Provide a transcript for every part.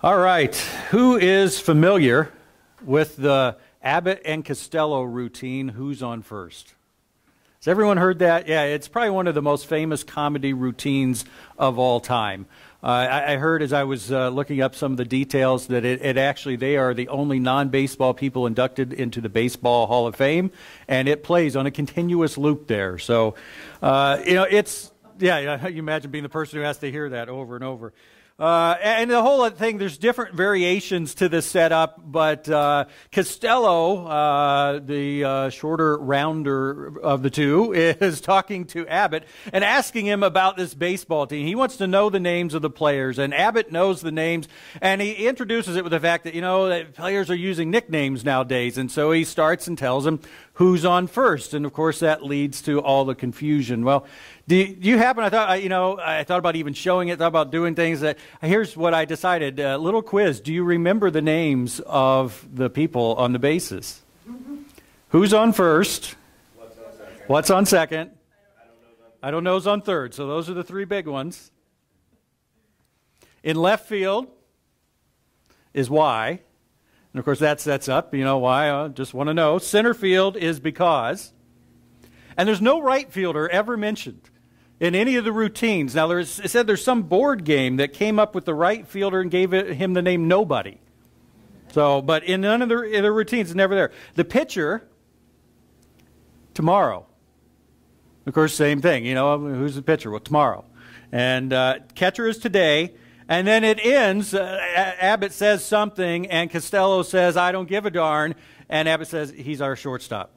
All right, who is familiar with the Abbott and Costello routine, Who's on First? Has everyone heard that? Yeah, it's probably one of the most famous comedy routines of all time. I heard as I was looking up some of the details that it actually, they are the only non-baseball people inducted into the Baseball Hall of Fame, and it plays on a continuous loop there. So, it's, yeah, you imagine being the person who has to hear that over and over. And the whole thing, there's different variations to this setup, but Costello, the shorter, rounder of the two, is talking to Abbott and asking him about this baseball team. He wants to know the names of the players, and Abbott knows the names, and he introduces it with the fact that, that players are using nicknames nowadays, and so he starts and tells him who's on first, and of course that leads to all the confusion. Well, do you happen? I thought about even showing it. Thought about doing things. Here's what I decided: little quiz. Do you remember the names of the people on the bases? Who's on first? What's on second? I don't know's on third. So those are the three big ones. In left field is why, and of course that's up. You know why? I just want to know. Center field is because, and there's no right fielder ever mentioned in any of the routines. Now, it said there's some board game that came up with the right fielder and gave him the name Nobody. So, but in none of the routines, it's never there. The pitcher, tomorrow. Of course, same thing. Who's the pitcher? Well, tomorrow. And catcher is today. And then it ends, Abbott says something, and Costello says, I don't give a darn. And Abbott says, he's our shortstop.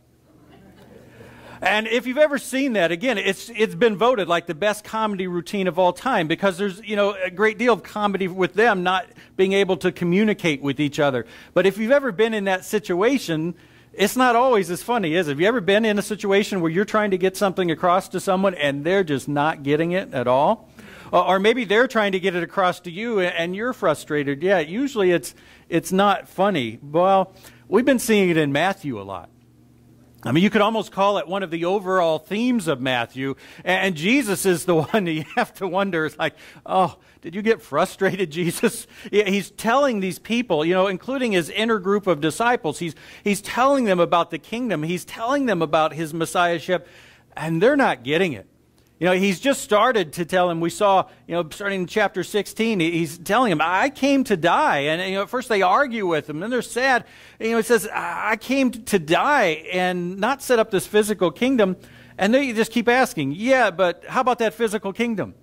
And if you've ever seen that, again, it's been voted like the best comedy routine of all time because there's, a great deal of comedy with them not being able to communicate with each other. But if you've ever been in that situation, it's not always as funny, is it? Have you ever been in a situation where you're trying to get something across to someone and they're just not getting it at all? Or maybe they're trying to get it across to you and you're frustrated. Yeah, usually it's not funny. Well, we've been seeing it in Matthew a lot. I mean, you could almost call it one of the overall themes of Matthew. And Jesus is the one that you have to wonder, it's like, oh, did you get frustrated, Jesus? He's telling these people, including his inner group of disciples, he's telling them about the kingdom. He's telling them about his messiahship, and they're not getting it. He's just started to tell him, we saw, starting in chapter 16, he's telling him, I came to die. And, at first they argue with him, then they're sad. It says, I came to die and not set up this physical kingdom. And they just keep asking, yeah, but how about that physical kingdom?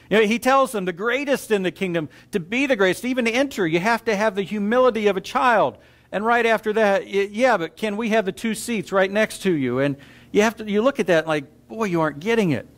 He tells them the greatest in the kingdom, to be the greatest, even to enter, you have to have the humility of a child. And right after that, yeah, but can we have the two seats right next to you? And you look at that like, boy, you aren't getting it.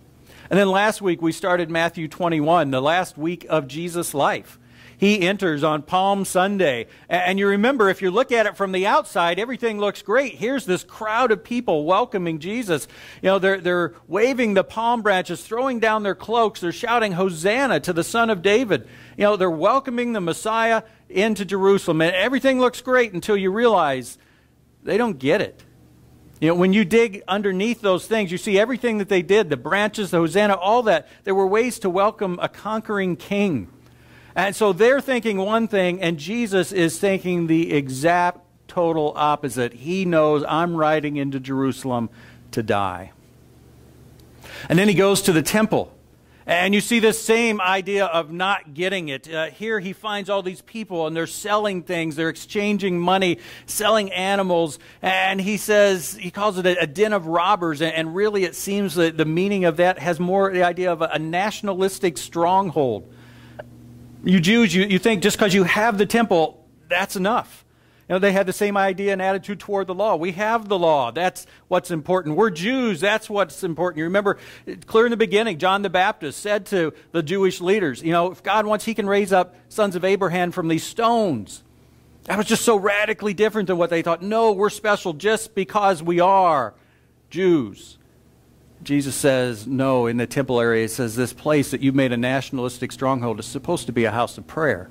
And then last week we started Matthew 21, the last week of Jesus' life. He enters on Palm Sunday. And you remember, if you look at it from the outside, everything looks great. Here's this crowd of people welcoming Jesus. They're waving the palm branches, throwing down their cloaks. They're shouting, Hosanna to the Son of David. They're welcoming the Messiah into Jerusalem. And everything looks great until you realize they don't get it. When you dig underneath those things, you see everything that they did, the branches, the Hosanna, all that. There were ways to welcome a conquering king. And so they're thinking one thing, and Jesus is thinking the exact total opposite. He knows, I'm riding into Jerusalem to die. And then he goes to the temple. And you see this same idea of not getting it. Here he finds all these people and they're selling things. They're exchanging money, selling animals. And he calls it a den of robbers. And really it seems that the meaning of that has more the idea of a nationalistic stronghold. You Jews, you think just because you have the temple, that's enough. They had the same idea and attitude toward the law. We have the law. That's what's important. We're Jews. That's what's important. You remember, clear in the beginning, John the Baptist said to the Jewish leaders, if God wants, he can raise up sons of Abraham from these stones. That was just so radically different than what they thought. No, we're special just because we are Jews. Jesus says, no, in the temple area, it says this place that you've made a nationalistic stronghold is supposed to be a house of prayer.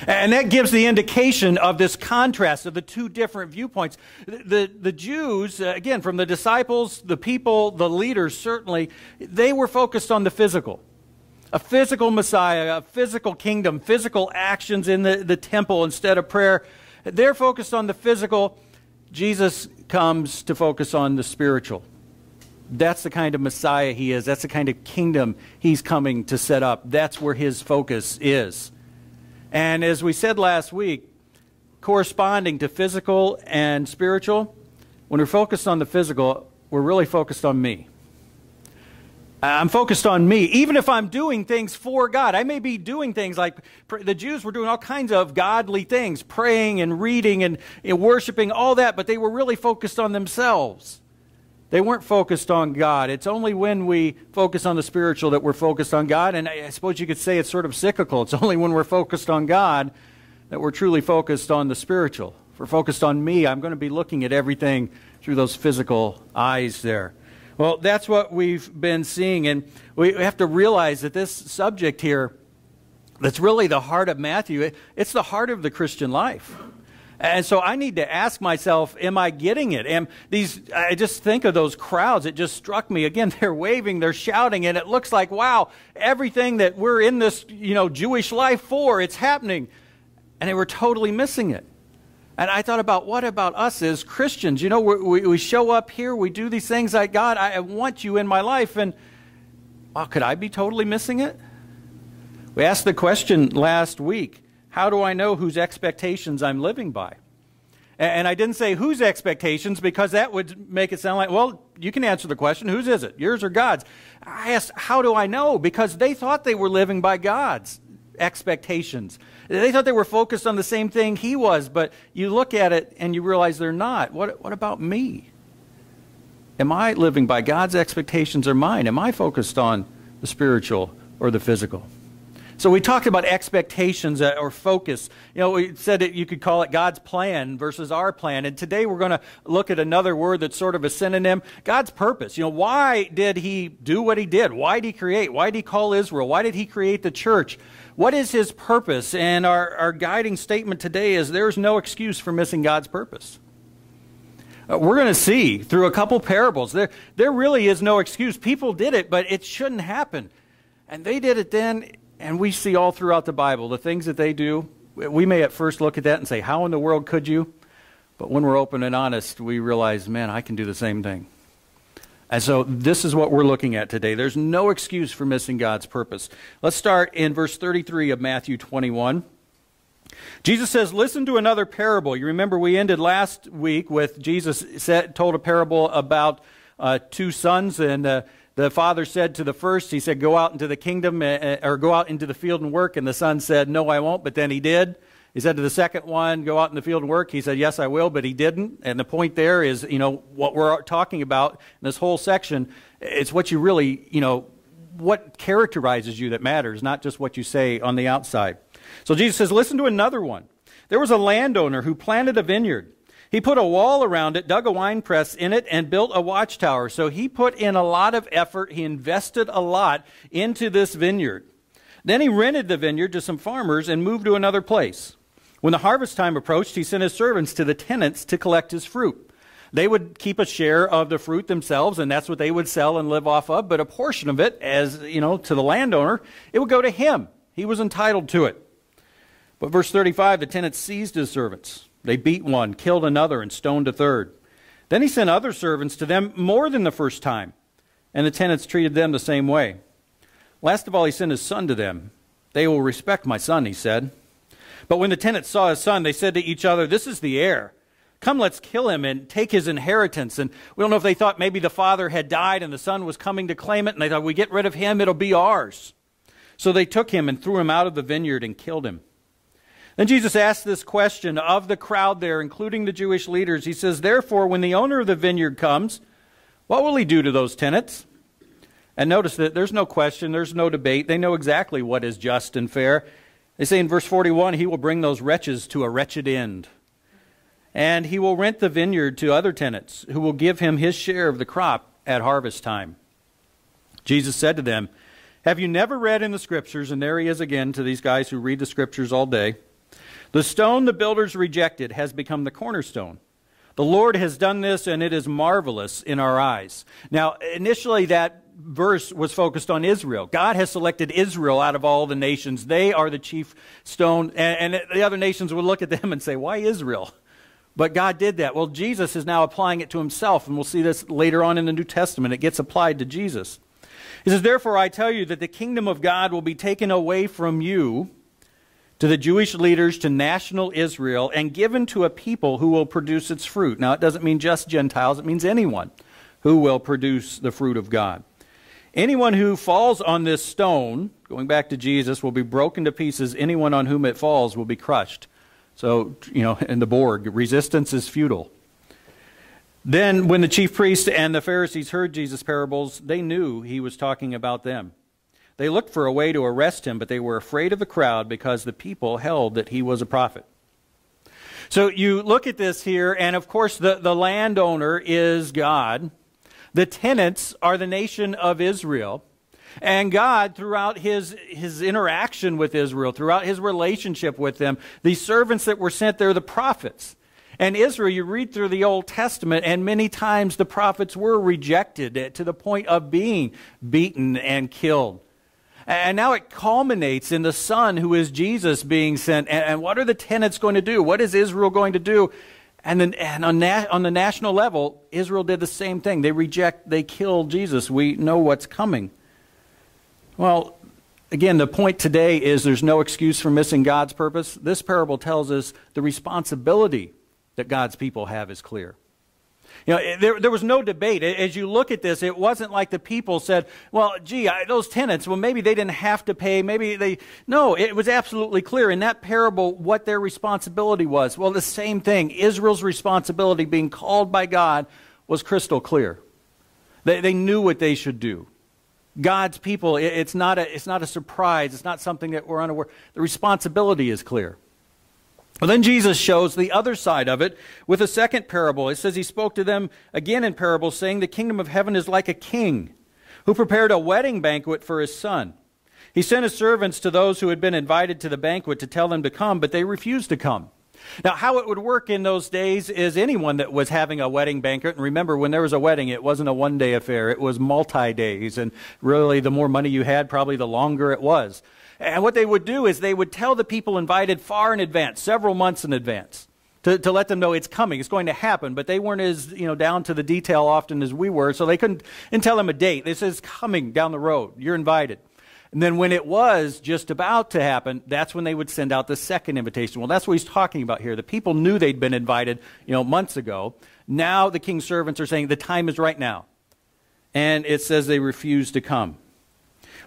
And that gives the indication of this contrast of the two different viewpoints. The Jews, again, from the disciples, the people, the leaders, certainly, they were focused on the physical. A physical Messiah, a physical kingdom, physical actions in the temple instead of prayer. They're focused on the physical. Jesus comes to focus on the spiritual. That's the kind of Messiah he is. That's the kind of kingdom he's coming to set up. That's where his focus is. And as we said last week, corresponding to physical and spiritual, when we're focused on the physical, we're really focused on me. I'm focused on me, even if I'm doing things for God. I may be doing things like the Jews were doing all kinds of godly things, praying and reading and worshiping, all that, but they were really focused on themselves. They weren't focused on God. It's only when we focus on the spiritual that we're focused on God, and I suppose you could say it's sort of cyclical. It's only when we're focused on God that we're truly focused on the spiritual. If we're focused on me, I'm going to be looking at everything through those physical eyes there. Well, that's what we've been seeing, and we have to realize that this subject here, that's really the heart of Matthew, it's the heart of the Christian life. And so I need to ask myself, am I getting it? I just think of those crowds. It just struck me. Again, they're waving, they're shouting, and it looks like, wow, everything that we're in this, Jewish life for, it's happening. And they were totally missing it. And I thought about, what about us as Christians? We show up here, we do these things like, God, I want you in my life. And could I be totally missing it? We asked the question last week, how do I know whose expectations I'm living by? And I didn't say whose expectations, because that would make it sound like, well, you can answer the question, whose is it, yours or God's? I asked, how do I know? Because they thought they were living by God's expectations. They thought they were focused on the same thing he was, but you look at it and you realize they're not. What about me? Am I living by God's expectations or mine? Am I focused on the spiritual or the physical? So we talked about expectations or focus. We said that you could call it God's plan versus our plan. And today we're going to look at another word that's sort of a synonym, God's purpose. Why did he do what he did? Why did he create? Why did he call Israel? Why did he create the church? What is his purpose? And our guiding statement today is there's no excuse for missing God's purpose. We're going to see through a couple parables, there really is no excuse. People did it, but it shouldn't happen. And they did it then. And we see all throughout the Bible, the things that they do, we may at first look at that and say, how in the world could you? But when we're open and honest, we realize, man, I can do the same thing. And so this is what we're looking at today. There's no excuse for missing God's purpose. Let's start in verse 33 of Matthew 21. Jesus says, listen to another parable. You remember we ended last week with Jesus told a parable about two sons, and the father said to the first, he said, go out into the kingdom, or go out into the field and work. And the son said, no, I won't, but then he did. He said to the second one, go out in the field and work. He said, yes, I will, but he didn't. And the point there is, what we're talking about in this whole section, it's what you really, what characterizes you that matters, not just what you say on the outside. So Jesus says, listen to another one. There was a landowner who planted a vineyard. He put a wall around it, dug a winepress in it, and built a watchtower. So he put in a lot of effort. He invested a lot into this vineyard. Then he rented the vineyard to some farmers and moved to another place. When the harvest time approached, he sent his servants to the tenants to collect his fruit. They would keep a share of the fruit themselves, and that's what they would sell and live off of. But a portion of it, as to the landowner, it would go to him. He was entitled to it. But verse 35, the tenants seized his servants. They beat one, killed another, and stoned a third. Then he sent other servants to them more than the first time, and the tenants treated them the same way. Last of all, he sent his son to them. They will respect my son, he said. But when the tenants saw his son, they said to each other, this is the heir. Come, let's kill him and take his inheritance. And we don't know if they thought maybe the father had died and the son was coming to claim it, and they thought, we get rid of him, it'll be ours. So they took him and threw him out of the vineyard and killed him. Then Jesus asked this question of the crowd there, including the Jewish leaders. He says, therefore, when the owner of the vineyard comes, what will he do to those tenants? And notice that there's no question, there's no debate. They know exactly what is just and fair. They say in verse 41, he will bring those wretches to a wretched end. And he will rent the vineyard to other tenants who will give him his share of the crop at harvest time. Jesus said to them, have you never read in the Scriptures, and there he is again to these guys who read the Scriptures all day, the stone the builders rejected has become the cornerstone. The Lord has done this, and it is marvelous in our eyes. Now, initially that verse was focused on Israel. God has selected Israel out of all the nations. They are the chief stone, and the other nations would look at them and say, why Israel? But God did that. Well, Jesus is now applying it to himself, and we'll see this later on in the New Testament. It gets applied to Jesus. He says, therefore I tell you that the kingdom of God will be taken away from you to the Jewish leaders, to national Israel, and given to a people who will produce its fruit. Now, it doesn't mean just Gentiles. It means anyone who will produce the fruit of God. Anyone who falls on this stone, going back to Jesus, will be broken to pieces. Anyone on whom it falls will be crushed. So, in the Borg, resistance is futile. Then, when the chief priests and the Pharisees heard Jesus' parables, they knew he was talking about them. They looked for a way to arrest him, but they were afraid of the crowd because the people held that he was a prophet. So you look at this here, and of course the landowner is God. The tenants are the nation of Israel. And God, throughout his interaction with Israel, throughout his relationship with them, the servants that were sent there, the prophets. And Israel, you read through the Old Testament, and many times the prophets were rejected to the point of being beaten and killed. And now it culminates in the Son, who is Jesus, being sent. And what are the tenants going to do? What is Israel going to do? And on the national level, Israel did the same thing. They killed Jesus. We know what's coming. Well, again, the point today is there's no excuse for missing God's purpose. This parable tells us the responsibility that God's people have is clear. There was no debate. As you look at this, it wasn't like the people said, well, gee, those tenants, well, maybe they didn't have to pay. No, it was absolutely clear in that parable what their responsibility was. Well, the same thing. Israel's responsibility, being called by God, was crystal clear. They knew what they should do. God's people, it's not a surprise. It's not something that we're unaware. The responsibility is clear. Well, then Jesus shows the other side of it with a second parable. It says he spoke to them again in parables, saying, the kingdom of heaven is like a king who prepared a wedding banquet for his son. He sent his servants to those who had been invited to the banquet to tell them to come, but they refused to come. Now, how it would work in those days is anyone that was having a wedding banquet, and remember, when there was a wedding, it wasn't a one-day affair. It was multi-days, and really, the more money you had, probably the longer it was. And what they would do is they would tell the people invited far in advance, several months in advance, to let them know it's coming, it's going to happen. But they weren't as down to the detail often as we were, so they couldn't tell them a date. They said, it's coming down the road, you're invited. And then when it was just about to happen, that's when they would send out the second invitation. Well, that's what he's talking about here. The people knew they'd been invited, months ago. Now the king's servants are saying the time is right now. And it says they refused to come.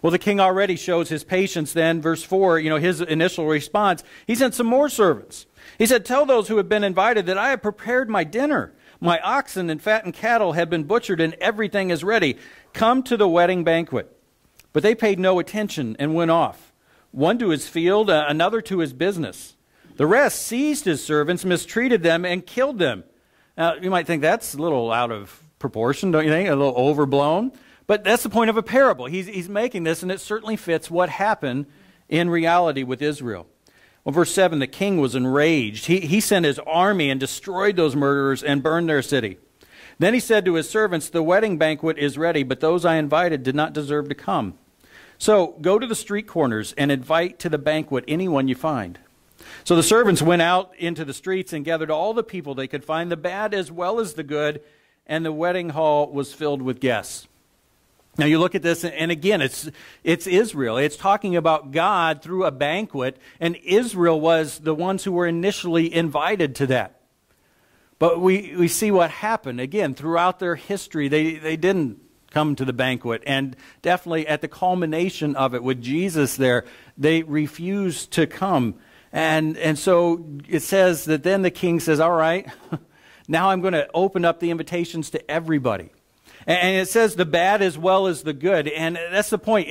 Well, the king already shows his patience then. Verse 4, his initial response, he sent some more servants. He said, tell those who have been invited that I have prepared my dinner. My oxen and fattened cattle have been butchered and everything is ready. Come to the wedding banquet. But they paid no attention and went off, one to his field, another to his business. The rest seized his servants, mistreated them, and killed them. Now, you might think that's a little out of proportion, don't you think? A little overblown. But that's the point of a parable. He's making this, and it certainly fits what happened in reality with Israel. Well, verse 7, the king was enraged. He sent his army and destroyed those murderers and burned their city. Then he said to his servants, the wedding banquet is ready, but those I invited did not deserve to come. So go to the street corners and invite to the banquet anyone you find. So the servants went out into the streets and gathered all the people they could find, the bad as well as the good, and the wedding hall was filled with guests. Now you look at this, and again, it's Israel. It's talking about God through a banquet, and Israel was the ones who were initially invited to that. But we see what happened. Again, throughout their history, they didn't come to the banquet. And definitely at the culmination of it with Jesus there, they refused to come. And so it says that then the king says, all right, now I'm going to open up the invitations to everybody. And it says the bad as well as the good. And that's the point.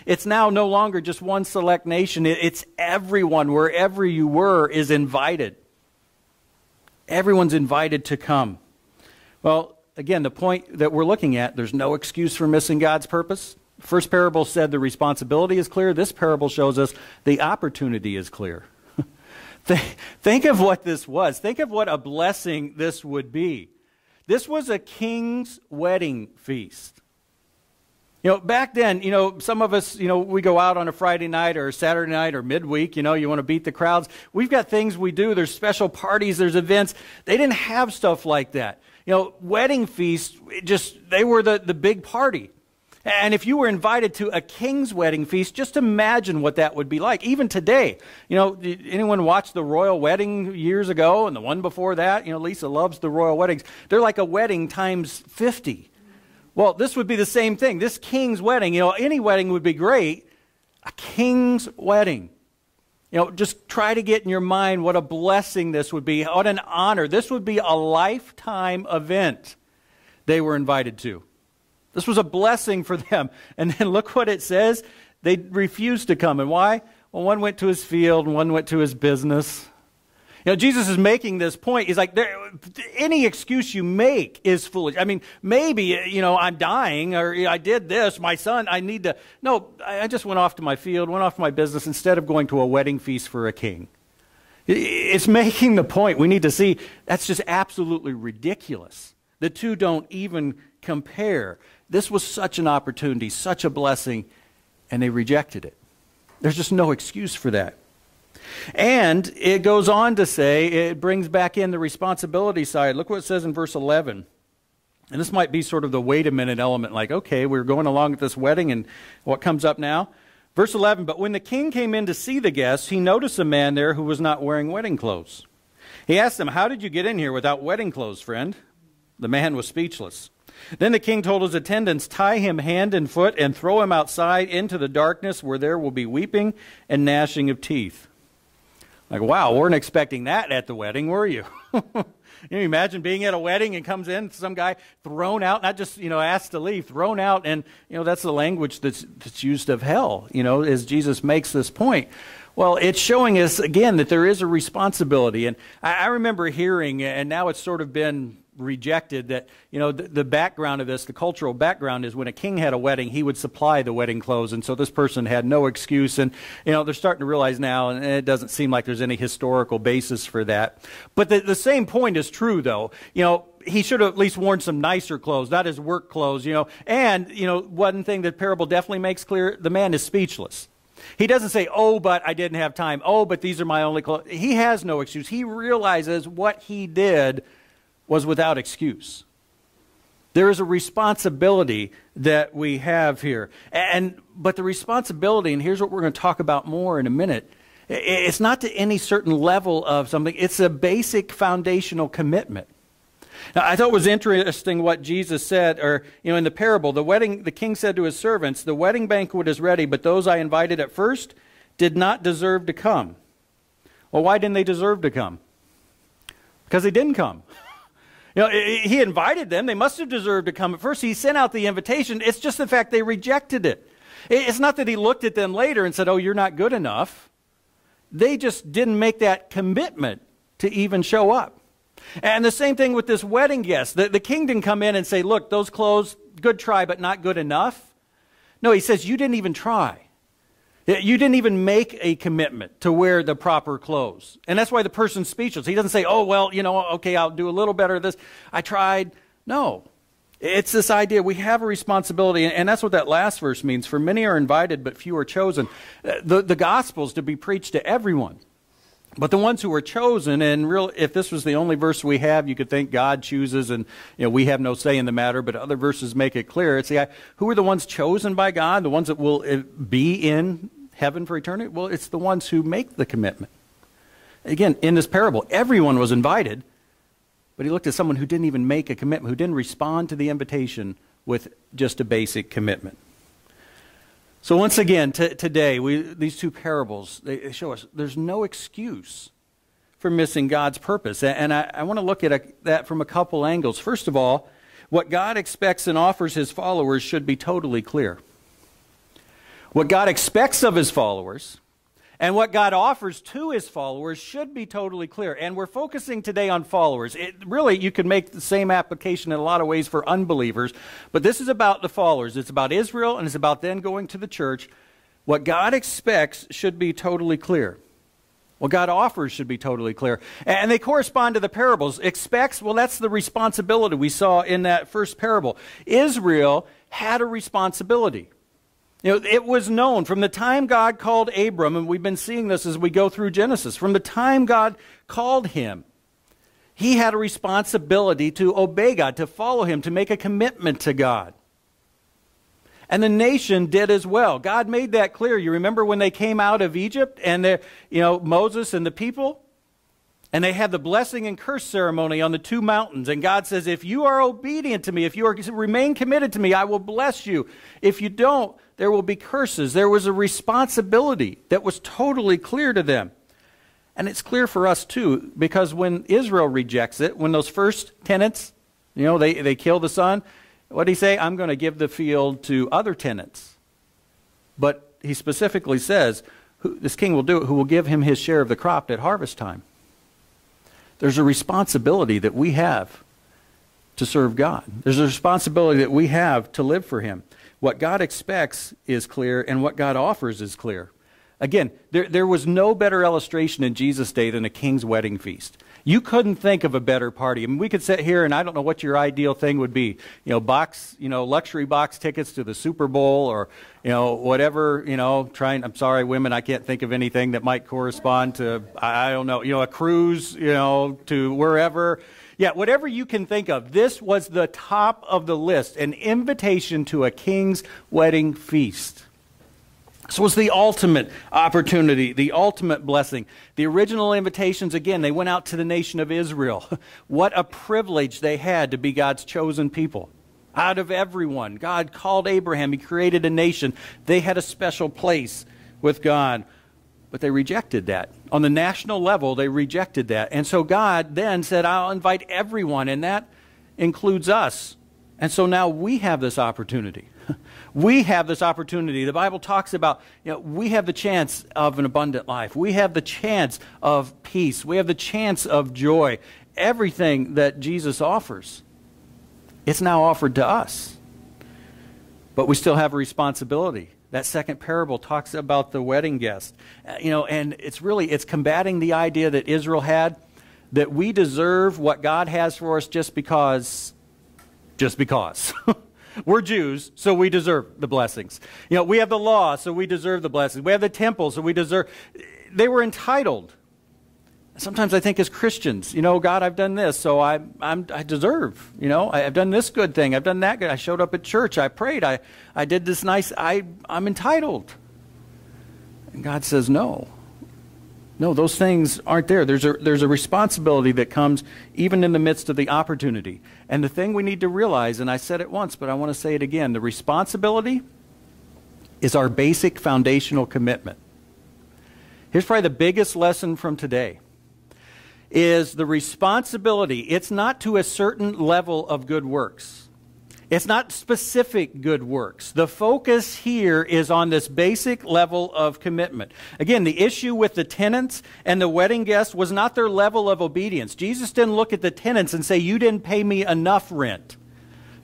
It's now no longer just one select nation. It's everyone, wherever you were, is invited. Everyone's invited to come. Well, again, the point that we're looking at, there's no excuse for missing God's purpose. First parable said the responsibility is clear. This parable shows us the opportunity is clear. Think of what this was. Think of what a blessing this would be. This was a king's wedding feast. Back then, some of us, we go out on a Friday night or a Saturday night or midweek, you want to beat the crowds. We've got things we do. There's special parties, there's events. They didn't have stuff like that. Wedding feasts, they were the big party. And if you were invited to a king's wedding feast, just imagine what that would be like. Even today, anyone watch the royal wedding years ago and the one before that? Lisa loves the royal weddings. They're like a wedding times 50. Well, this would be the same thing. This king's wedding, any wedding would be great. A king's wedding. Just try to get in your mind what a blessing this would be, what an honor. This would be a lifetime event they were invited to. This was a blessing for them. And then look what it says. They refused to come. And why? Well, one went to his field and one went to his business. Jesus is making this point. He's like, any excuse you make is foolish. I mean, maybe, I'm dying, or I did this, my son, I need to. No, I just went off to my field, went off to my business, instead of going to a wedding feast for a king. It's making the point. We need to see that's just absolutely ridiculous. The two don't even compare. This was such an opportunity, such a blessing, and they rejected it. There's just no excuse for that. And it goes on to say, it brings back in the responsibility side. Look what it says in verse 11. And this might be sort of the wait a minute element, like, okay, we're going along with this wedding, and what comes up now? Verse 11, but when the king came in to see the guests, he noticed a man there who was not wearing wedding clothes. He asked him, how did you get in here without wedding clothes, friend? The man was speechless. Then the king told his attendants, tie him hand and foot and throw him outside into the darkness where there will be weeping and gnashing of teeth. Like, wow, weren't expecting that at the wedding, were you? You imagine being at a wedding and comes in some guy thrown out, not just, asked to leave, thrown out. And, that's the language that's used of hell, as Jesus makes this point. Well, it's showing us, again, that there is a responsibility. And I remember hearing, and now it's sort of been rejected, that, the background of this, the cultural background is when a king had a wedding, he would supply the wedding clothes. And so this person had no excuse. And, they're starting to realize now, and it doesn't seem like there's any historical basis for that. But the same point is true, though. He should have at least worn some nicer clothes, not his work clothes, And, one thing that parable definitely makes clear, the man is speechless. He doesn't say, oh, but I didn't have time. Oh, but these are my only clothes. He has no excuse. He realizes what he did was without excuse. There is a responsibility that we have here. But the responsibility, and here's what we're going to talk about more in a minute, it's not to any certain level of something. It's a basic foundational commitment. Now, I thought it was interesting what Jesus said, or, in the parable, the king said to his servants, the wedding banquet is ready, but those I invited at first did not deserve to come. Well, why didn't they deserve to come? Because they didn't come. He invited them. They must have deserved to come at first. He sent out the invitation. It's just the fact they rejected it. It's not that he looked at them later and said, oh, you're not good enough. They just didn't make that commitment to even show up. And the same thing with this wedding guest. The king didn't come in and say, look, those clothes, good try, but not good enough. No, he says, you didn't even try. You didn't even make a commitment to wear the proper clothes. And that's why the person's speechless. He doesn't say, oh, well, okay, I'll do a little better at this. I tried. No. It's this idea we have a responsibility, and that's what that last verse means. For many are invited, but few are chosen. The gospel is to be preached to everyone. But the ones who are chosen, and if this was the only verse we have, you could think God chooses and we have no say in the matter, but other verses make it clear. It's who are the ones chosen by God, the ones that will be in heaven for eternity? Well, it's the ones who make the commitment. Again, in this parable, everyone was invited, but he looked at someone who didn't even make a commitment, who didn't respond to the invitation with just a basic commitment. So once again, today, these two parables, they show us there's no excuse for missing God's purpose. And I want to look at that from a couple angles. First of all, what God expects and offers his followers should be totally clear. What God expects of his followers and what God offers to his followers should be totally clear. And we're focusing today on followers. Really, you could make the same application in a lot of ways for unbelievers. But this is about the followers. It's about Israel, and it's about then going to the church. What God expects should be totally clear. What God offers should be totally clear. And they correspond to the parables. Expects, well, that's the responsibility we saw in that first parable. Israel had a responsibility. You know, it was known from the time God called Abram, and we've been seeing this as we go through Genesis, from the time God called him, he had a responsibility to obey God, to follow him, to make a commitment to God. And the nation did as well. God made that clear. You remember when they came out of Egypt and Moses and the people? And they had the blessing and curse ceremony on the two mountains. And God says, if you are obedient to me, if you remain committed to me, I will bless you. If you don't, there will be curses. There was a responsibility that was totally clear to them. And it's clear for us too, because when Israel rejects it, when those first tenants, they kill the son, what did he say? I'm going to give the field to other tenants. But he specifically says, this king will do it, who will give him his share of the crop at harvest time. There's a responsibility that we have to serve God. There's a responsibility that we have to live for him. What God expects is clear, and what God offers is clear. Again, there was no better illustration in Jesus' day than a king's wedding feast. You couldn't think of a better party. I mean, we could sit here, and I don't know what your ideal thing would be. Luxury box tickets to the Super Bowl, or whatever. I'm sorry, women, I can't think of anything that might correspond to, I don't know, a cruise, to wherever. Yeah, whatever you can think of. This was the top of the list, an invitation to a king's wedding feast. This was the ultimate opportunity, the ultimate blessing. The original invitations, again, they went out to the nation of Israel. What a privilege they had to be God's chosen people. Out of everyone, God called Abraham. He created a nation. They had a special place with God. But they rejected that. On the national level, they rejected that. And so God then said, I'll invite everyone, and that includes us. And so now we have this opportunity. We have this opportunity. The Bible talks about, we have the chance of an abundant life. We have the chance of peace. We have the chance of joy. Everything that Jesus offers, it's now offered to us. But we still have a responsibility. That second parable talks about the wedding guest. And it's combating the idea that Israel had that we deserve what God has for us just because. We're Jews, so we deserve the blessings. We have the law, so we deserve the blessings. We have the temple, so we deserve. They were entitled. Sometimes I think as Christians, God, I've done this, so I deserve. I've done this good thing. I've done that good. I showed up at church. I prayed. I did this nice. I'm entitled. And God says, no. No, those things aren't there. There's a responsibility that comes even in the midst of the opportunity. And the thing we need to realize, and I said it once, but I want to say it again, the responsibility is our basic foundational commitment. Here's probably the biggest lesson from today, is the responsibility. It's not to a certain level of good works. It's not specific good works. The focus here is on this basic level of commitment. Again, the issue with the tenants and the wedding guests was not their level of obedience. Jesus didn't look at the tenants and say, you didn't pay me enough rent.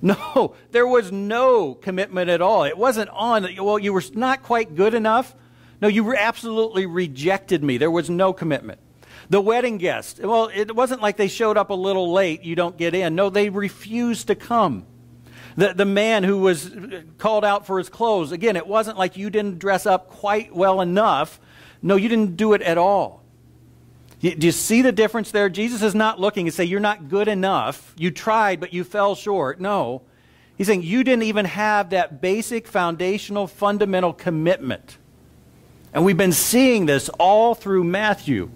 No, there was no commitment at all. It wasn't on, well, you were not quite good enough. No, you absolutely rejected me. There was no commitment. The wedding guest, well, it wasn't like they showed up a little late, you don't get in. No, they refused to come. The man who was called out for his clothes, again, it wasn't like you didn't dress up quite well enough. No, you didn't do it at all. Do you see the difference there? Jesus is not looking and say, you're not good enough. You tried, but you fell short. No. He's saying you didn't even have that basic, foundational, fundamental commitment. And we've been seeing this all through Matthew.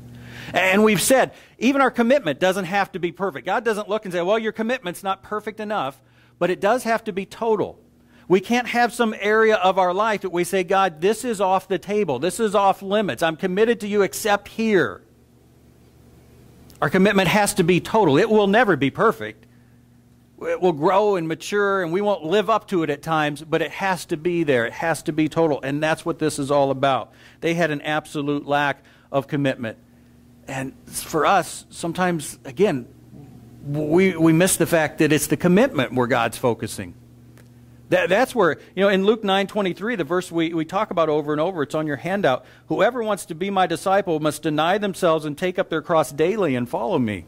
And we've said, even our commitment doesn't have to be perfect. God doesn't look and say, well, your commitment's not perfect enough. But it does have to be total. We can't have some area of our life that we say, God, this is off the table. This is off limits. I'm committed to you except here. Our commitment has to be total. It will never be perfect. It will grow and mature, and we won't live up to it at times, but it has to be there. It has to be total, and that's what this is all about. They had an absolute lack of commitment. And for us, sometimes, again, we miss the fact that it's the commitment where God's focusing. That's where, in Luke 9:23, the verse we talk about over and over, it's on your handout. Whoever wants to be my disciple must deny themselves and take up their cross daily and follow me.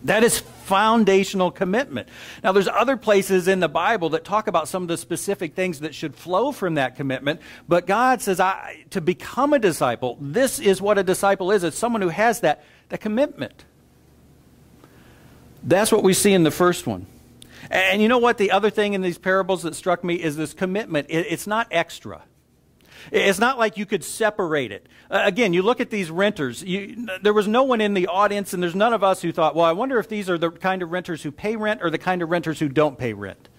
That is foundational commitment. Now, there's other places in the Bible that talk about some of the specific things that should flow from that commitment, but God says to become a disciple, this is what a disciple is. It's someone who has that commitment. That's what we see in the first one. And you know what? The other thing in these parables that struck me is this commitment. It's not extra. It's not like you could separate it. Again, you look at these renters. There was no one in the audience, and there's none of us who thought, well, I wonder if these are the kind of renters who pay rent or the kind of renters who don't pay rent.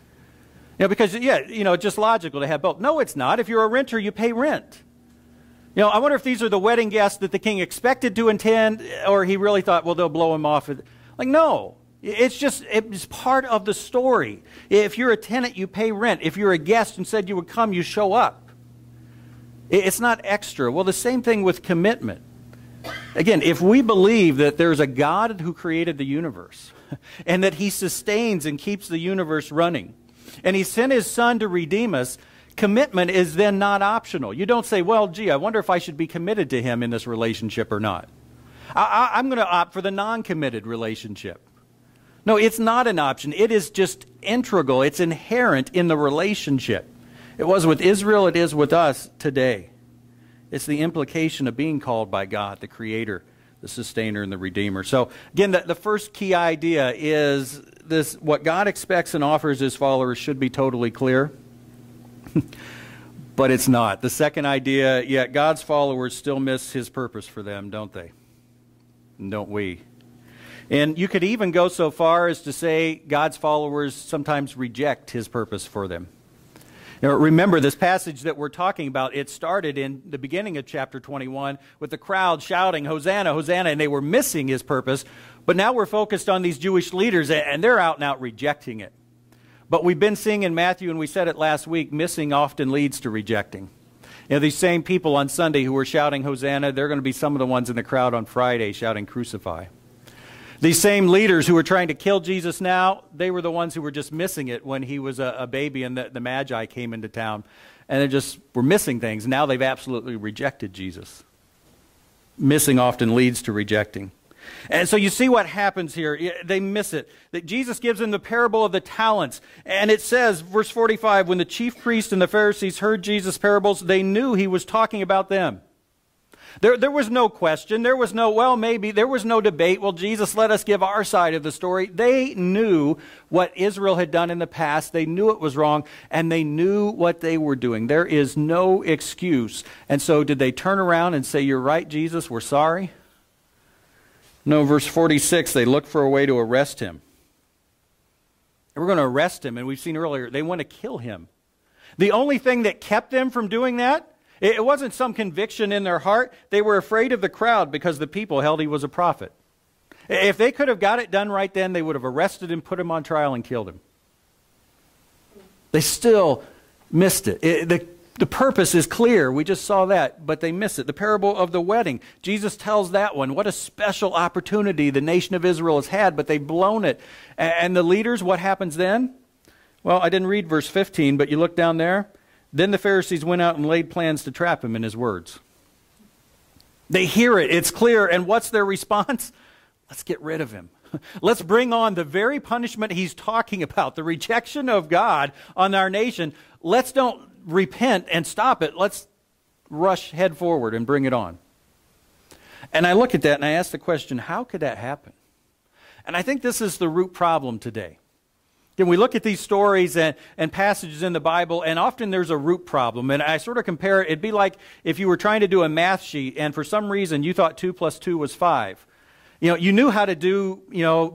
Because, it's just logical to have both. No, it's not. If you're a renter, you pay rent. I wonder if these are the wedding guests that the king expected to attend, or he really thought, well, they'll blow him off. Like, no. It's part of the story. If you're a tenant, you pay rent. If you're a guest and said you would come, you show up. It's not extra. Well, the same thing with commitment. Again, if we believe that there's a God who created the universe and that he sustains and keeps the universe running, and he sent his son to redeem us, commitment is then not optional. You don't say, well, gee, I wonder if I should be committed to him in this relationship or not. I'm going to opt for the non-committed relationship. No, it's not an option. It is just integral. It's inherent in the relationship. It was with Israel, it is with us today. It's the implication of being called by God, the Creator, the Sustainer, and the Redeemer. So, again, the first key idea is this: what God expects and offers his followers should be totally clear. But it's not. The second idea, yet God's followers still miss his purpose for them, don't they? And don't we? And you could even go so far as to say God's followers sometimes reject his purpose for them. Now, remember, this passage that we're talking about, it started in the beginning of chapter 21 with the crowd shouting, Hosanna, Hosanna, and they were missing his purpose. But now we're focused on these Jewish leaders, and they're out and out rejecting it. But we've been seeing in Matthew, and we said it last week, missing often leads to rejecting. These same people on Sunday who were shouting Hosanna, they're going to be some of the ones in the crowd on Friday shouting Crucify. These same leaders who were trying to kill Jesus now, they were the ones who were just missing it when he was a baby and the Magi came into town. And they just were missing things. Now they've absolutely rejected Jesus. Missing often leads to rejecting. And so you see what happens here. They miss it. That Jesus gives them the parable of the talents. And it says, verse 45, when the chief priests and the Pharisees heard Jesus' parables, they knew he was talking about them. There was no question. There was no, well, maybe. There was no debate. Well, Jesus, let us give our side of the story. They knew what Israel had done in the past. They knew it was wrong, and they knew what they were doing. There is no excuse. And so did they turn around and say, you're right, Jesus, we're sorry? No, verse 46, they looked for a way to arrest him. They were going to arrest him, and we've seen earlier, they want to kill him. The only thing that kept them from doing that, it wasn't some conviction in their heart. They were afraid of the crowd because the people held he was a prophet. If they could have got it done right then, they would have arrested him, put him on trial, and killed him. They still missed it. The purpose is clear. We just saw that, but they miss it. The parable of the wedding. Jesus tells that one. What a special opportunity the nation of Israel has had, but they've blown it. And the leaders, what happens then? Well, I didn't read verse 15, but you look down there. Then the Pharisees went out and laid plans to trap him in his words. They hear it. It's clear. And what's their response? Let's get rid of him. Let's bring on the very punishment he's talking about, the rejection of God on our nation. Let's don't repent and stop it. Let's rush head forward and bring it on. And I look at that and I ask the question, how could that happen? And I think this is the root problem today. Then we look at these stories and passages in the Bible, and often there's a root problem. And I sort of compare it, it'd be like if you were trying to do a math sheet, and for some reason you thought 2 + 2 was 5. You knew how to do,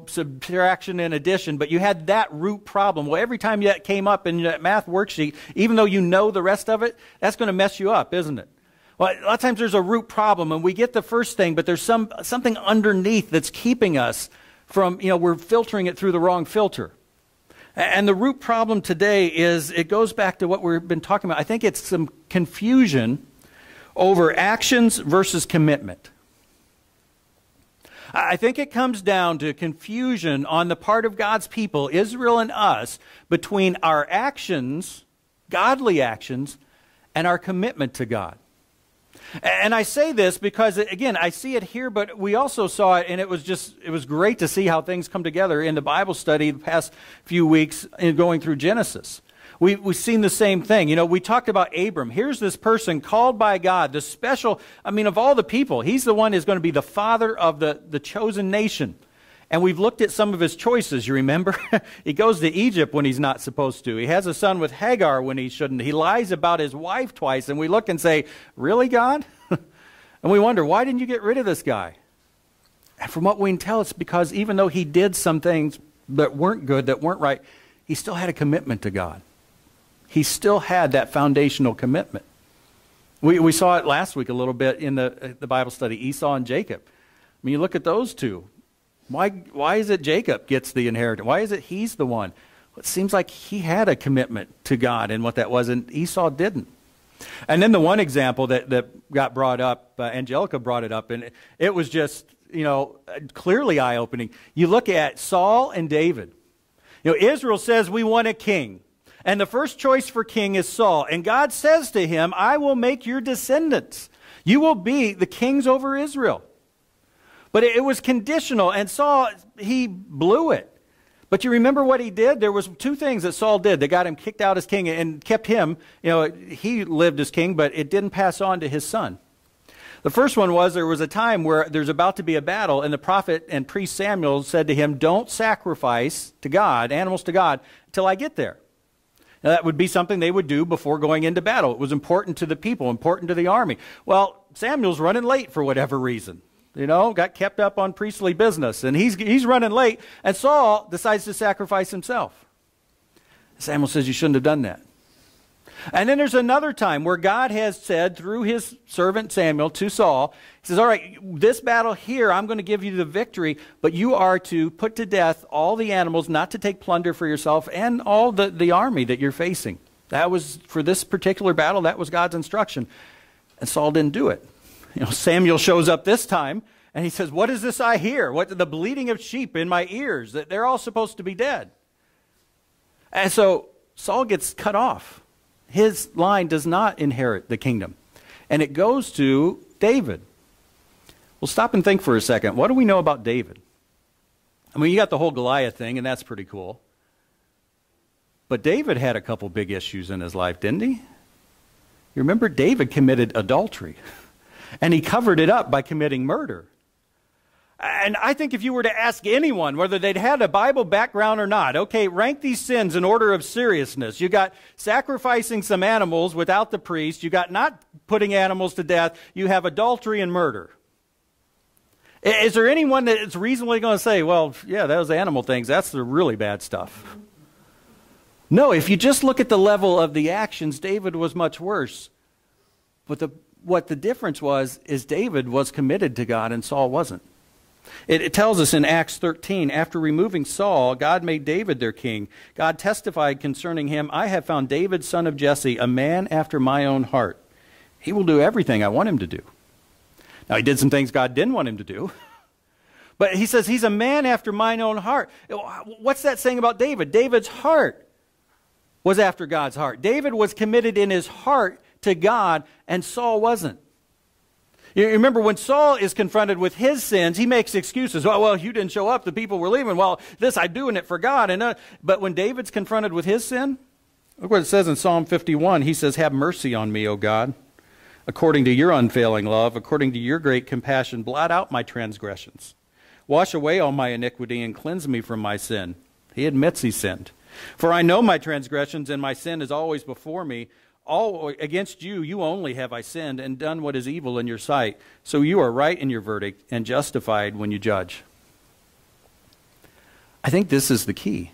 subtraction and addition, but you had that root problem. Well, every time that came up in that math worksheet, even though you know the rest of it, that's going to mess you up, isn't it? Well, a lot of times there's a root problem, and we get the first thing, but there's something underneath that's keeping us from, we're filtering it through the wrong filter. And the root problem today is, it goes back to what we've been talking about. I think it's some confusion over actions versus commitment. I think it comes down to confusion on the part of God's people, Israel and us, between our actions, godly actions, and our commitment to God. And I say this because, again, I see it here, but we also saw it, and it was great to see how things come together in the Bible study the past few weeks in going through Genesis. We've seen the same thing. You know, we talked about Abram. Here's this person called by God, the special, of all the people, he's the one who's going to be the father of the chosen nation. And we've looked at some of his choices, you remember? He goes to Egypt when he's not supposed to. He has a son with Hagar when he shouldn't. He lies about his wife twice, and we look and say, really, God? And we wonder, why didn't you get rid of this guy? And from what we can tell, it's because even though he did some things that weren't good, that weren't right, he still had a commitment to God. He still had that foundational commitment. We saw it last week a little bit in the Bible study, Esau and Jacob. You look at those two. Why is it Jacob gets the inheritance? Why is it he's the one? Well, it seems like he had a commitment to God and what that was, and Esau didn't. And then the one example that got brought up, Angelica brought it up, and it was just, clearly eye-opening. You look at Saul and David. Israel says, we want a king. And the first choice for king is Saul. And God says to him, I will make your descendants. You will be the kings over Israel. But it was conditional, and Saul, he blew it. But you remember what he did? There was two things that Saul did that got him kicked out as king and kept him, he lived as king, but it didn't pass on to his son. The first one was there was a time where there's about to be a battle, and the prophet and priest Samuel said to him, don't sacrifice to God, animals to God, until I get there. Now, that would be something they would do before going into battle. It was important to the people, important to the army. Well, Samuel's running late for whatever reason. Got kept up on priestly business, and he's running late, and Saul decides to sacrifice himself. Samuel says, you shouldn't have done that. And then there's another time where God has said through his servant Samuel to Saul, he says, all right, this battle here, I'm going to give you the victory, but you are to put to death all the animals, not to take plunder for yourself, and all the army that you're facing. That was, for this particular battle, that was God's instruction. And Saul didn't do it. Samuel shows up this time, and he says, what is this I hear? What the bleating of sheep in my ears? That they're all supposed to be dead. And so Saul gets cut off. His line does not inherit the kingdom. And it goes to David. Well, stop and think for a second. What do we know about David? You got the whole Goliath thing, and that's pretty cool. But David had a couple big issues in his life, didn't he? You remember David committed adultery. And he covered it up by committing murder. And I think if you were to ask anyone whether they'd had a Bible background or not, okay, rank these sins in order of seriousness. You got sacrificing some animals without the priest. You got not putting animals to death. You have adultery and murder. Is there anyone that's reasonably going to say, well, yeah, those animal things, that's the really bad stuff? No, if you just look at the level of the actions, David was much worse. But what the difference was is David was committed to God and Saul wasn't. It tells us in Acts 13, after removing Saul, God made David their king. God testified concerning him, I have found David, son of Jesse, a man after my own heart. He will do everything I want him to do. Now, he did some things God didn't want him to do. But he says he's a man after mine own heart. What's that saying about David? David's heart was after God's heart. David was committed in his heart to God, and Saul wasn't. You remember when Saul is confronted with his sins, he makes excuses. Well, you didn't show up. The people were leaving. Well, this I'm doing it for God. But when David's confronted with his sin, look what it says in Psalm 51. He says, have mercy on me, O God, according to your unfailing love, according to your great compassion, blot out my transgressions. Wash away all my iniquity and cleanse me from my sin. He admits he sinned. For I know my transgressions, and my sin is always before me. All against you, you only have I sinned and done what is evil in your sight. So you are right in your verdict and justified when you judge. I think this is the key.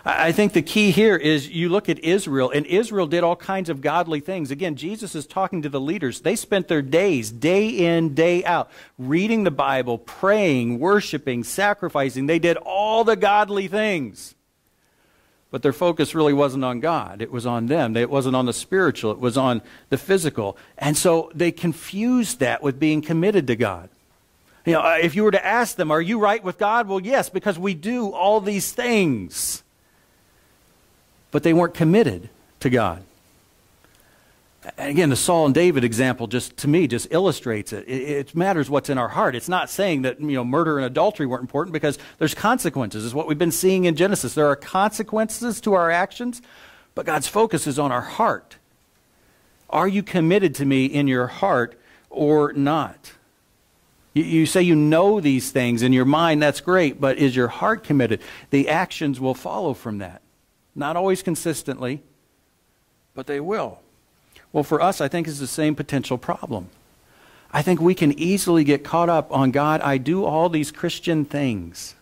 I think the key here is you look at Israel, and Israel did all kinds of godly things. Again, Jesus is talking to the leaders. They spent their days, day in, day out, reading the Bible, praying, worshiping, sacrificing. They did all the godly things. But their focus really wasn't on God. It was on them. It wasn't on the spiritual. It was on the physical. And so they confused that with being committed to God. If you were to ask them, are you right with God? Well, yes, because we do all these things. But they weren't committed to God. And again, the Saul and David example to me illustrates it. It matters what's in our heart. It's not saying that murder and adultery weren't important, because there's consequences. Is what we've been seeing in Genesis. There are consequences to our actions, but God's focus is on our heart. Are you committed to me in your heart or not? You say you know these things in your mind, that's great, but is your heart committed? The actions will follow from that. Not always consistently, but they will. Well, for us, I think it's the same potential problem. I think we can easily get caught up on, God, I do all these Christian things,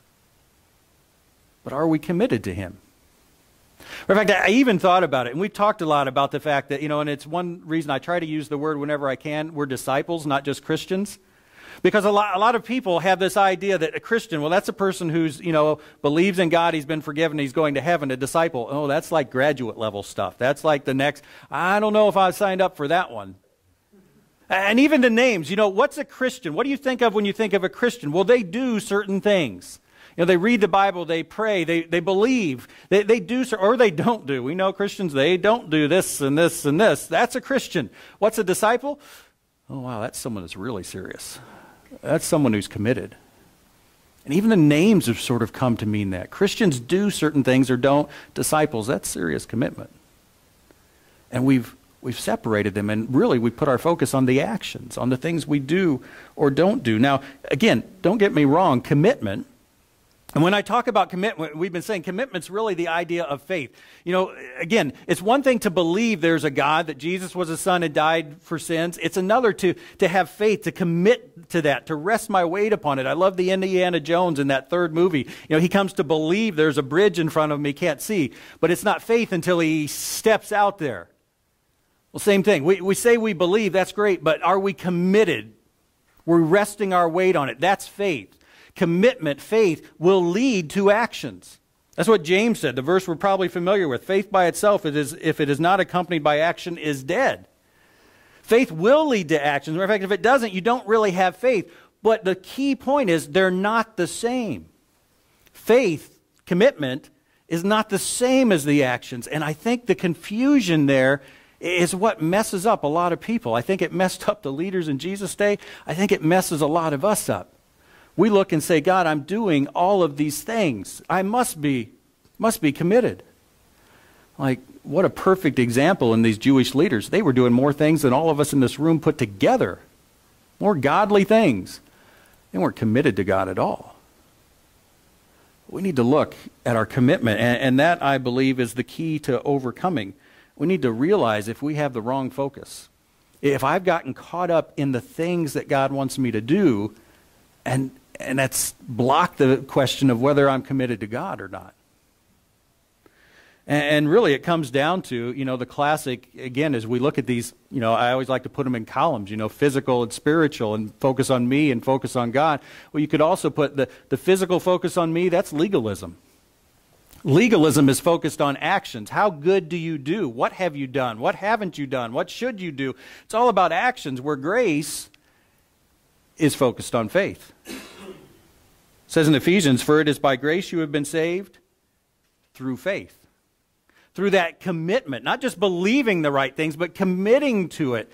but are we committed to Him? In fact, I even thought about it, and we've talked a lot about the fact that, and it's one reason I try to use the word whenever I can, we're disciples, not just Christians. Because a lot of people have this idea that a Christian, well, that's a person who's, believes in God, he's been forgiven, he's going to heaven. A disciple, oh, that's like graduate level stuff. That's like the next, I don't know if I signed up for that one. And even the names, what's a Christian? What do you think of when you think of a Christian? Well, they do certain things. They read the Bible, they pray, they believe, they do, or they don't do. We know Christians, they don't do this and this and this. That's a Christian. What's a disciple? Oh, wow, that's someone that's really serious. That's someone who's committed. And even the names have sort of come to mean that. Christians do certain things or don't. Disciples, that's serious commitment. And we've separated them, and really we put our focus on the actions, on the things we do or don't do. Now, again, don't get me wrong, commitment. And when I talk about commitment, we've been saying commitment's really the idea of faith. Again, it's one thing to believe there's a God, that Jesus was a son and died for sins. It's another to have faith, to commit to that, to rest my weight upon it. I love the Indiana Jones in that third movie. He comes to believe there's a bridge in front of him he can't see. But it's not faith until he steps out there. Well, same thing. We say we believe, that's great, but are we committed? We're resting our weight on it. That's faith. Commitment, faith, will lead to actions. That's what James said, the verse we're probably familiar with. Faith by itself, if it is not accompanied by action, is dead. Faith will lead to actions. As a matter of fact, if it doesn't, you don't really have faith. But the key point is they're not the same. Faith, commitment, is not the same as the actions. And I think the confusion there is what messes up a lot of people. I think it messed up the leaders in Jesus' day. I think it messes a lot of us up. We look and say, God, I'm doing all of these things. I must be committed. Like, what a perfect example in these Jewish leaders. They were doing more things than all of us in this room put together. More godly things. They weren't committed to God at all. We need to look at our commitment, and that, I believe, is the key to overcoming. We need to realize if we have the wrong focus, if I've gotten caught up in the things that God wants me to do, and that's blocked the question of whether I'm committed to God or not. And really it comes down to, the classic, again, as we look at these, I always like to put them in columns, physical and spiritual, and focus on me and focus on God. Well, you could also put the physical focus on me, that's legalism. Legalism is focused on actions. How good do you do? What have you done? What haven't you done? What should you do? It's all about actions, where grace is focused on faith. It says in Ephesians, for it is by grace you have been saved through faith. Through that commitment, not just believing the right things, but committing to it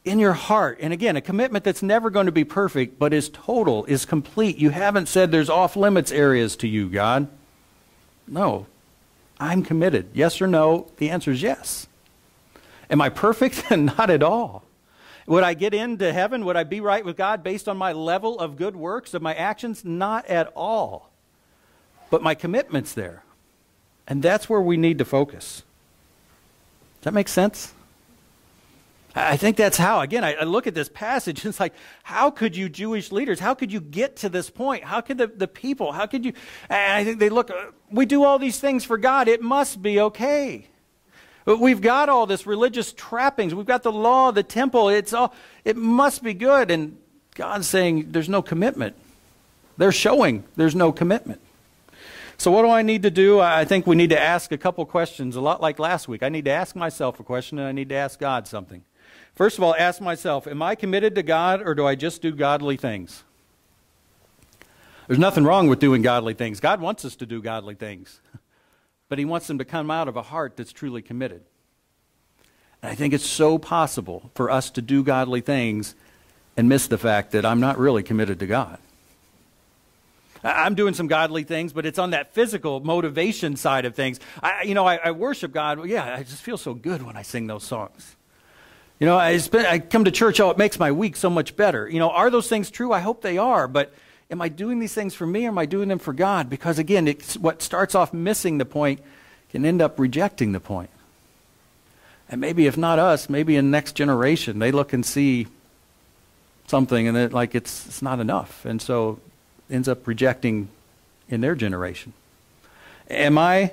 in your heart. And again, a commitment that's never going to be perfect, but is total, is complete. You haven't said there's off-limits areas to you, God. No, I'm committed. Yes or no? The answer is yes. Am I perfect? Not at all. Would I get into heaven? Would I be right with God based on my level of good works, of my actions? Not at all. But my commitment's there. And that's where we need to focus. Does that make sense? I think that's how, again, I look at this passage, and it's like, how could you Jewish leaders, how could you get to this point? How could the people, how could you, and I think they look, we do all these things for God, it must be okay. We've got all this religious trappings. We've got the law, the temple. It must be good. And God's saying there's no commitment. They're showing there's no commitment. So what do I need to do? I think we need to ask a couple questions, a lot like last week. I need to ask myself a question, and I need to ask God something. First of all, ask myself, am I committed to God, or do I just do godly things? There's nothing wrong with doing godly things. God wants us to do godly things. But He wants them to come out of a heart that's truly committed. And I think it's so possible for us to do godly things and miss the fact that I'm not really committed to God. I'm doing some godly things, but it's on that physical motivation side of things. I worship God. Well, yeah, I just feel so good when I sing those songs. I come to church, it makes my week so much better. Are those things true? I hope they are, but am I doing these things for me or am I doing them for God? Because again, it's what starts off missing the point can end up rejecting the point. And maybe if not us, maybe in the next generation, they look and see something and it's not enough. And so ends up rejecting in their generation. Am I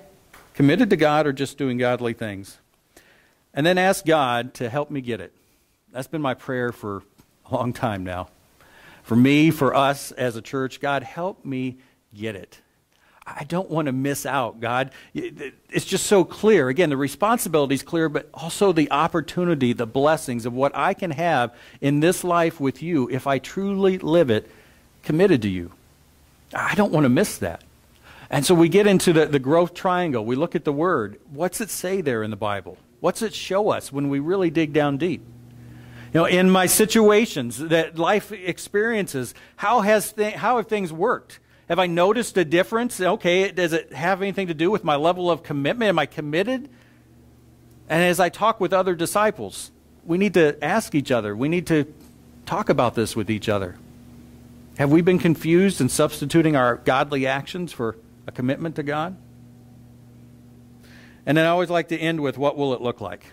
committed to God or just doing godly things? And then ask God to help me get it. That's been my prayer for a long time now. For me, for us as a church, God, help me get it. I don't want to miss out, God. It's just so clear. Again, the responsibility is clear, but also the opportunity, the blessings of what I can have in this life with you if I truly live it committed to you. I don't want to miss that. And so we get into the growth triangle. We look at the Word. What's it say there in the Bible? What's it show us when we really dig down deep? In my situations, that life experiences, how have things worked? Have I noticed a difference? Okay, does it have anything to do with my level of commitment? Am I committed? And as I talk with other disciples, we need to ask each other. We need to talk about this with each other. Have we been confused in substituting our godly actions for a commitment to God? And then I always like to end with, what will it look like?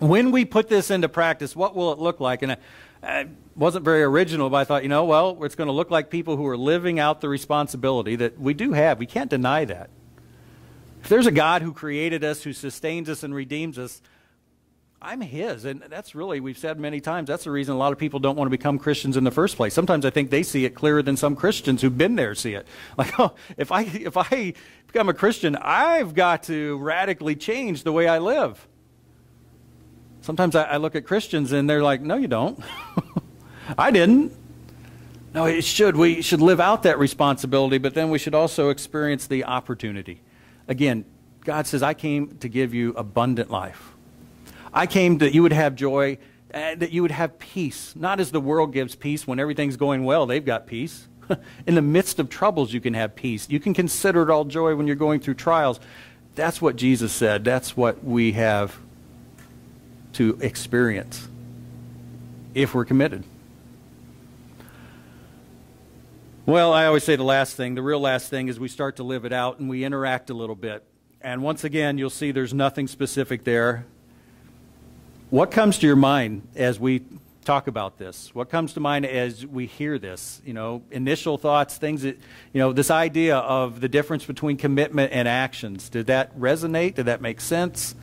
When we put this into practice, what will it look like? And I wasn't very original, but I thought, it's going to look like people who are living out the responsibility that we do have. We can't deny that. If there's a God who created us, who sustains us and redeems us, I'm His. And that's really, we've said many times, that's the reason a lot of people don't want to become Christians in the first place. Sometimes I think they see it clearer than some Christians who've been there see it. Like, if I become a Christian, I've got to radically change the way I live. Sometimes I look at Christians and they're like, no, you don't. I didn't. No, we should live out that responsibility, but then we should also experience the opportunity. Again, God says, I came to give you abundant life. I came that you would have joy, that you would have peace. Not as the world gives peace when everything's going well, they've got peace. In the midst of troubles, you can have peace. You can consider it all joy when you're going through trials. That's what Jesus said. That's what we have to experience if we're committed. Well, I always say the real last thing is we start to live it out and we interact a little bit. And once again, you'll see there's nothing specific there. What comes to your mind as we talk about this? What comes to mind as we hear this? Initial thoughts, things that, this idea of the difference between commitment and actions. Did that resonate? Did that make sense?